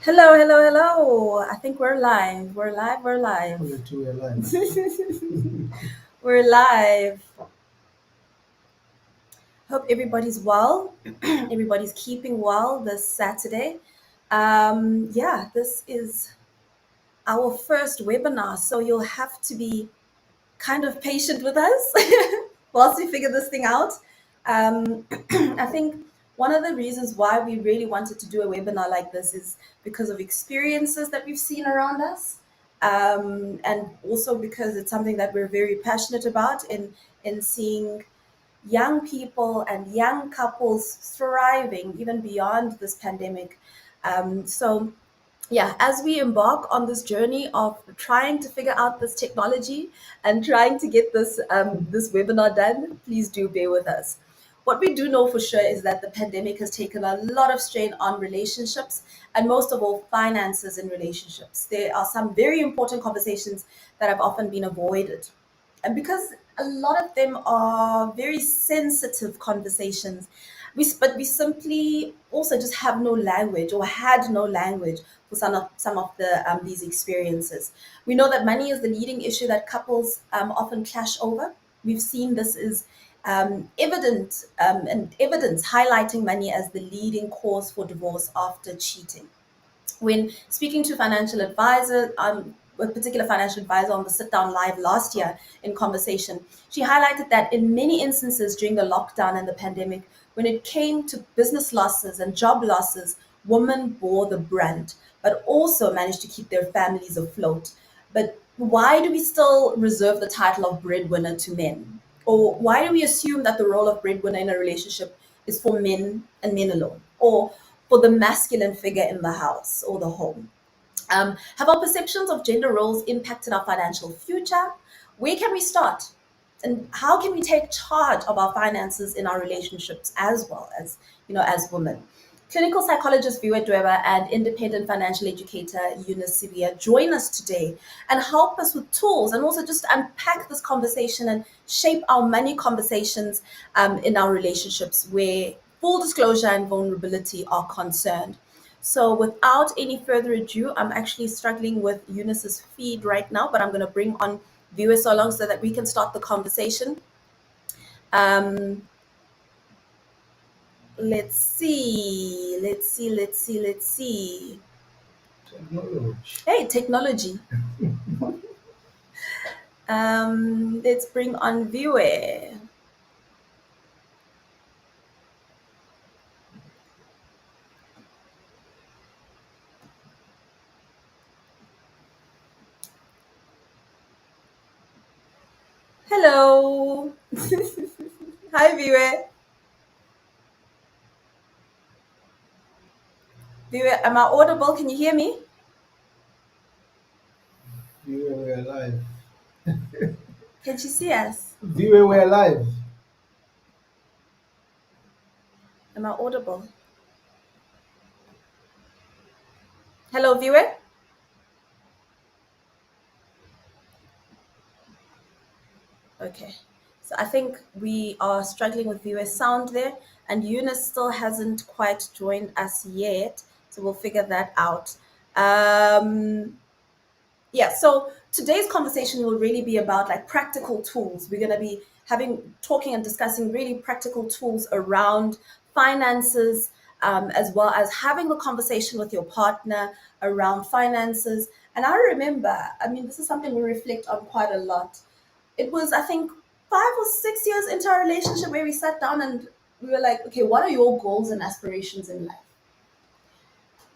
Hello, hello, hello. I think we're live. We're live. We're live. Only two were alive. We're live. Hope everybody's well. Everybody's keeping well this Saturday. Yeah, this is our first webinar, so you'll have to be kind of patient with us whilst we figure this thing out. I think one of the reasons why we really wanted to do a webinar like this is because of experiences that we've seen around us. And also because it's something that we're very passionate about in seeing young people and young couples thriving even beyond this pandemic. So yeah, as we embark on this journey of trying to figure out this technology and trying to get this webinar done, please do bear with us. What we do know for sure is that the pandemic has taken a lot of strain on relationships and most of all finances in relationships. There are some very important conversations that have often been avoided. And because a lot of them are very sensitive conversations, but we simply also just have no language or had no language for some of these experiences. We know that money is the leading issue that couples often clash over. We've seen this is evident and evidence highlighting money as the leading cause for divorce after cheating. When speaking to financial advisor, a particular financial advisor on the sit down live last year in conversation, she highlighted that in many instances during the lockdown and the pandemic, when it came to business losses and job losses, women bore the brunt, but also managed to keep their families afloat. But why do we still reserve the title of breadwinner to men? Or why do we assume that the role of breadwinner in a relationship is for men and men alone? Or for the masculine figure in the house or the home? Have our perceptions of gender roles impacted our financial future? Where can we start? And how can we take charge of our finances in our relationships as well as, as women? Clinical psychologist Viwa Dweba and independent financial educator Eunice Sivia join us today and help us with tools and also just unpack this conversation and shape our money conversations in our relationships where full disclosure and vulnerability are concerned. So without any further ado, I'm actually struggling with Eunice's feed right now, but I'm going to bring on viewers along so that we can start the conversation. Um, let's see. Technology. Hey, technology. Let's bring on viewer. Hello. Hi, viewer. Viewer, am I audible? Can you hear me? Viewer, we're alive. Can you see us? Viewer, we're alive. Am I audible? Hello, viewer. Okay. So I think we are struggling with viewer sound there, and Eunice still hasn't quite joined us yet. So we'll figure that out. Um, yeah, so today's conversation will really be about like practical tools. We're going to be talking and discussing really practical tools around finances, as well as having the conversation with your partner around finances. And I remember, I mean, this is something we reflect on quite a lot. It was, I think, 5 or 6 years into our relationship where we sat down and we were like, okay, what are your goals and aspirations in life?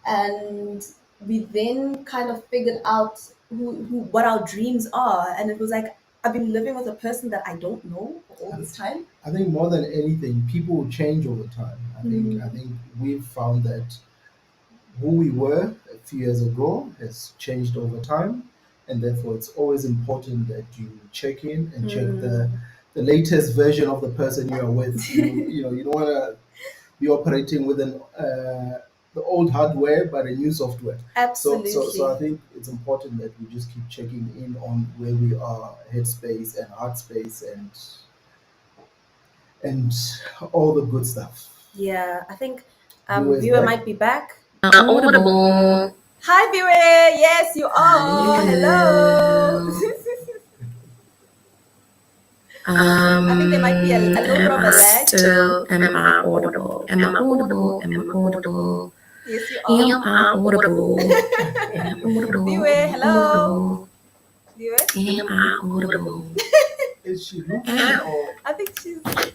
And we then kind of figured out what our dreams are. And it was like, I've been living with a person that I don't know for all this time. I think more than anything, people change over time. I Mm. think we've found that who we were a few years ago has changed over time, and therefore it's always important that you check in and check the latest version of the person you are with. You don't want to be operating with the old hardware but a new software. So I Absolutely. think it's important that we just keep checking in on where we are, headspace and heart space, and all the good stuff. Yeah, I think Viewer is viewer back. might be back. Audible. Hi, viewer. Yes, you are. Hello. I think there might be a little bit of a lag. Am I audible? Am I audible? Am I audible? Yes, you are. Am I audible? Am I audible? Viewer, Am I hello. audible? Viewer. Am I audible? Is she looking or I think she's the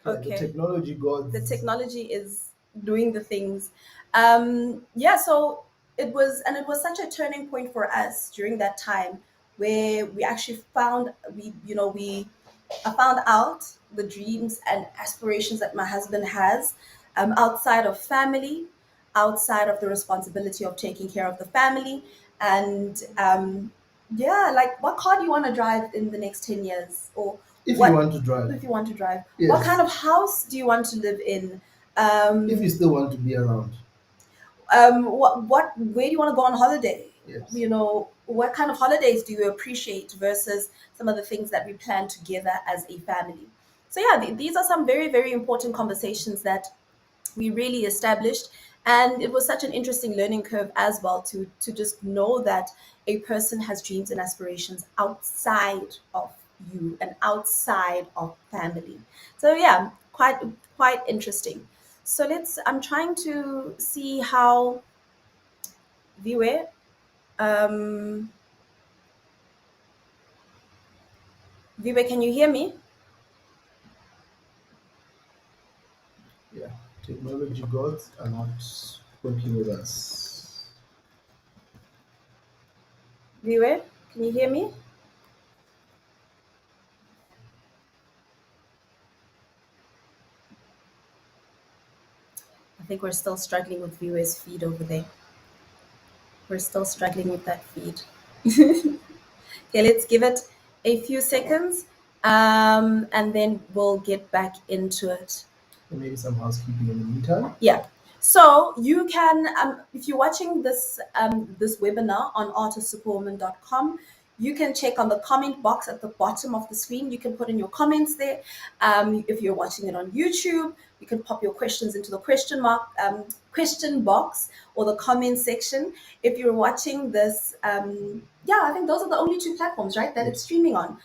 okay. technology gods? The technology is doing the things. Yeah, so it was such a turning point for us during that time where we actually found we I found out the dreams and aspirations that my husband has outside of family, outside of the responsibility of taking care of the family, and yeah, like what car do you want to drive in the next 10 years, or If you what want to drive, if you want to drive? What yes. kind of house do you want to live in? If you still want to be around, Where do you want to go on holiday? yes. You know, what kind of holidays do you appreciate versus some of the things that we plan together as a family? So yeah, these are some very, very important conversations that we really established, and it was such an interesting learning curve as well to just know that a person has dreams and aspirations outside of you and outside of family. So yeah, quite interesting. So I'm trying to see how viewer um viewer, can you hear me? Yeah. Technology gods are not working with us. Viewer, can you hear me? I think we're still struggling with viewers feed over there. We're still struggling with that feed. Okay, let's give it a few seconds, and then we'll get back into it. And maybe some housekeeping in the meantime. Yeah. So you can, if you're watching this webinar on artistsuperwoman.com, you can check on the comment box at the bottom of the screen. You can put in your comments there. If you're watching it on YouTube, you can pop your questions into the question box or the comment section. If you're watching this, yeah, I think those are the only two platforms, right, that it's streaming on.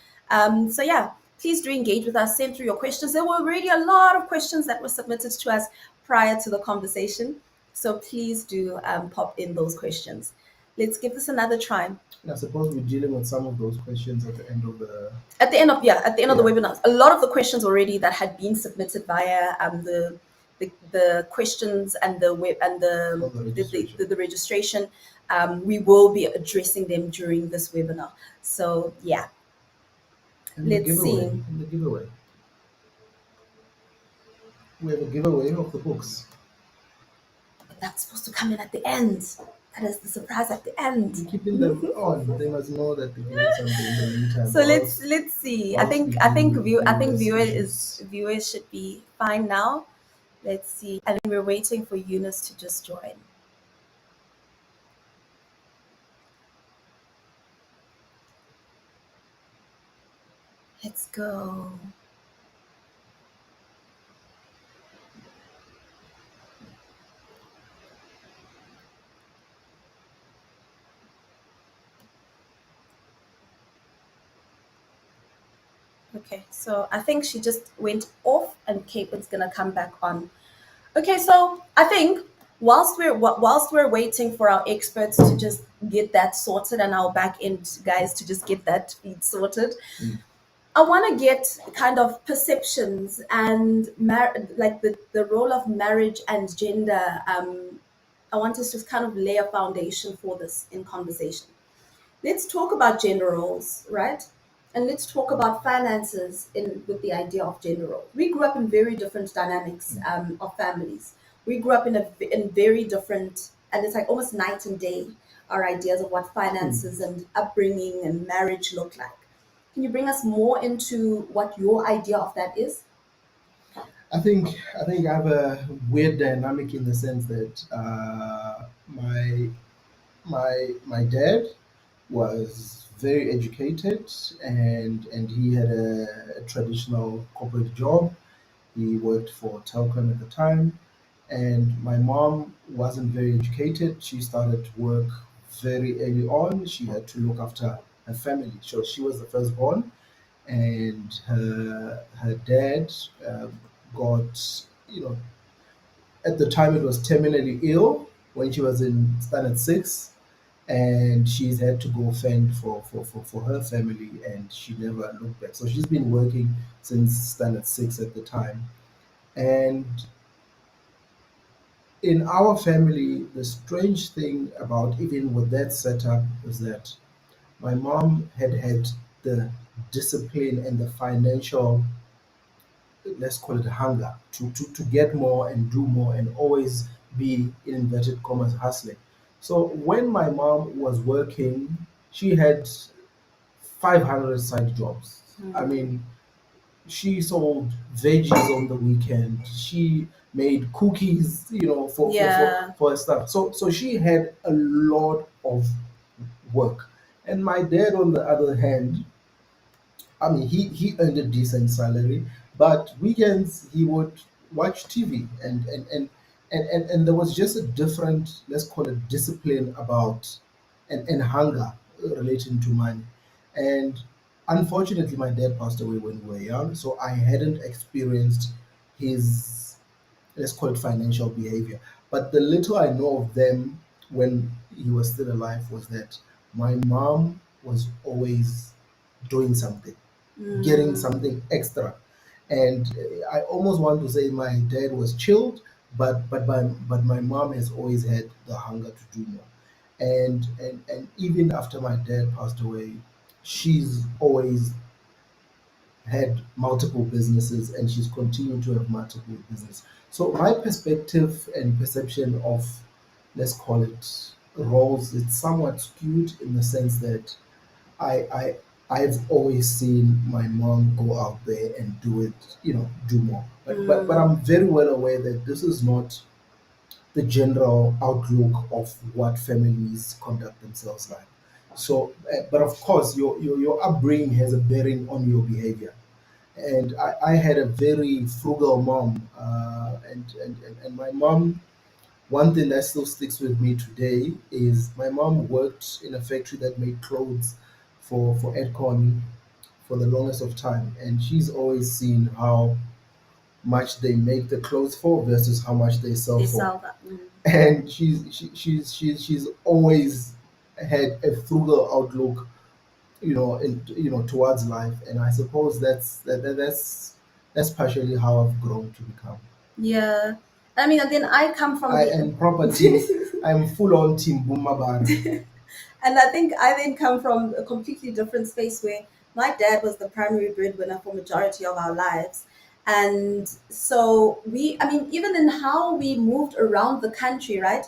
So yeah, please do engage with us. Send through your questions. There were already a lot of questions that were submitted to us prior to the conversation. So please do pop in those questions. Let's give this another try. And I suppose we're dealing with some of those questions at the end of the. At the end of the Yeah. webinar, a lot of the questions already that had been submitted via the questions and the web and Of the registration. the registration, we will be addressing them during this webinar. So yeah, And the let's giveaway. see. And the giveaway. We have a giveaway of the books. That's supposed to come in at the end. That is the surprise at the end. We're keeping them on. They must know that we're giving something in the meantime. So or let's else- let's see. or else we do I think viewers issues. viewers should be fine now. Let's see. And then we're waiting for Eunice to just join. Let's go. Okay, so I think she just went off, and Caitlin's gonna come back on. Okay, so I think whilst we're waiting for our experts to just get that sorted and our back end guys to just get that feed sorted, I want to get kind of perceptions and like the role of marriage and gender. I want us to kind of lay a foundation for this in conversation. Let's talk about gender roles, right? And let's talk about finances in with the idea of gender roles. We grew up in very different dynamics of families. We grew up in very different, and it's like almost night and day. Our ideas of what finances and upbringing and marriage look like. Can you bring us more into what your idea of that is? I think I have a weird dynamic in the sense that my dad was very educated and he had a traditional corporate job. He worked for Telcom at the time, And my mom wasn't very educated. She started work very early on. She had to look after her family. So she was the firstborn, and her dad got, at the time it was terminally ill when she was in standard six, and she's had to go fend for her family, and she never looked back. So she's been working since standard six at the time. And in our family, the strange thing about even with that setup is that my mom had the discipline and the financial, let's call it hunger, to get more and do more and always be, in inverted commas, hustling. So when my mom was working, she had 500 side jobs. I mean, she sold veggies on the weekend. She made cookies, Yeah. for her stuff. So she had a lot of work. And my dad, on the other hand, I mean, he earned a decent salary, but weekends he would watch TV, and there was just a different, let's call it, discipline about, and hunger relating to money. And unfortunately, my dad passed away when we were young, so I hadn't experienced his, let's call it, financial behavior. But the little I know of them when he was still alive was that my mom was always doing something, getting something extra. And I almost want to say my dad was chilled, but my mom has always had the hunger to do more. And even after my dad passed away, she's always had multiple businesses, and she's continued to have multiple businesses. So my perspective and perception of, let's call it, roles, it's somewhat skewed in the sense that I I I've always seen my mom go out there and do it, do more. But I'm very well aware that this is not the general outlook of what families conduct themselves like. So, but of course, your upbringing has a bearing on your behavior. And I had a very frugal mom, and my mom, one thing that still sticks with me today is my mom worked in a factory that made clothes for Edcon for the longest of time, and she's always seen how much they make the clothes for versus how much they sell They for. sell that. And she's always had a frugal outlook, towards life, and I suppose that's partially how I've grown to become. Yeah. I mean, and then I come from I the am property. I'm full on Team Bumabara. And I think I then come from a completely different space where my dad was the primary breadwinner for majority of our lives. And so I mean, even in how we moved around the country, right?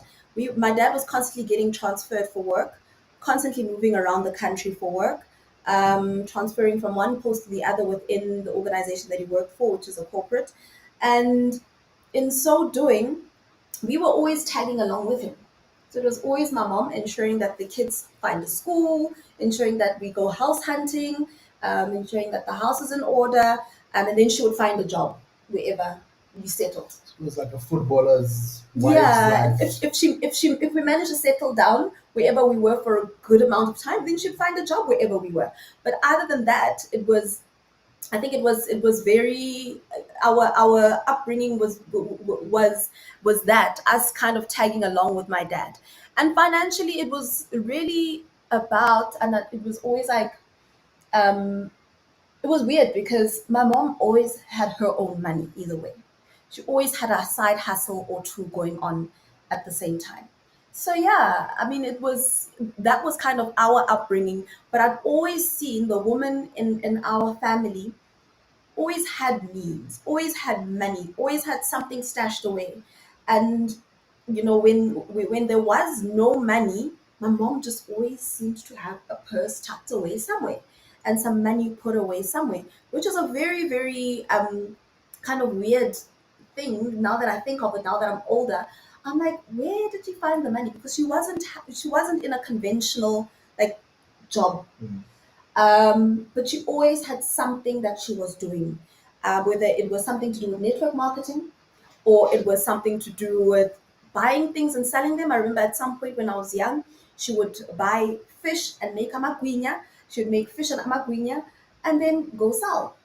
My dad was constantly getting transferred for work, constantly moving around the country for work, transferring from one post to the other within the organization that he worked for, which is a corporate. And in so doing, we were always tagging along with him. So it was always my mom ensuring that the kids find a school, ensuring that we go house hunting, ensuring that the house is in order, and then she would find a job wherever we settled. It was like a footballer's wife's Yeah, life. if we managed to settle down wherever we were for a good amount of time, then she'd find a job wherever we were. But other than that, I think it was very our upbringing was that us kind of tagging along with my dad, and financially it was really about, and it was always like, um, it was weird because my mom always had her own money either way. She always had a side hustle or two going on at the same time. So yeah, I mean, that was kind of our upbringing, but I've always seen the woman in our family always had means, always had money, always had something stashed away. And when there was no money, my mom just always seemed to have a purse tucked away somewhere and some money put away somewhere, which is a very, very kind of weird thing now that I think of it, now that I'm older. I'm like, where did you find the money? Because she wasn't in a conventional like job, but she always had something that she was doing, whether it was something to do with network marketing, or it was something to do with buying things and selling them. I remember at some point when I was young, she would buy fish and make amagwinya. She would make fish and amagwinya and then go sell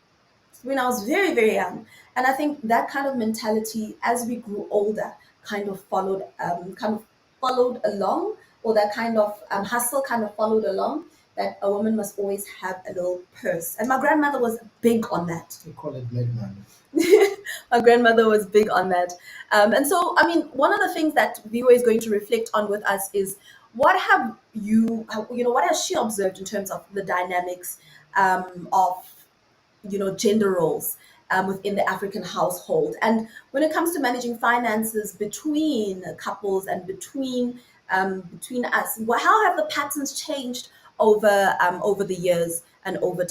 when I was very, very young. And I think that kind of mentality, as we grew older, kind of followed along, or that kind of hustle kind of followed along. That a woman must always have a little purse, and my grandmother was big on that. They call it black money. My grandmother was big on that. And so, I mean, one of the things that Vivo is going to reflect on with us is what have what has she observed in terms of the dynamics of gender roles within the African household, and when it comes to managing finances between couples and between us, how have the patterns changed over the years and over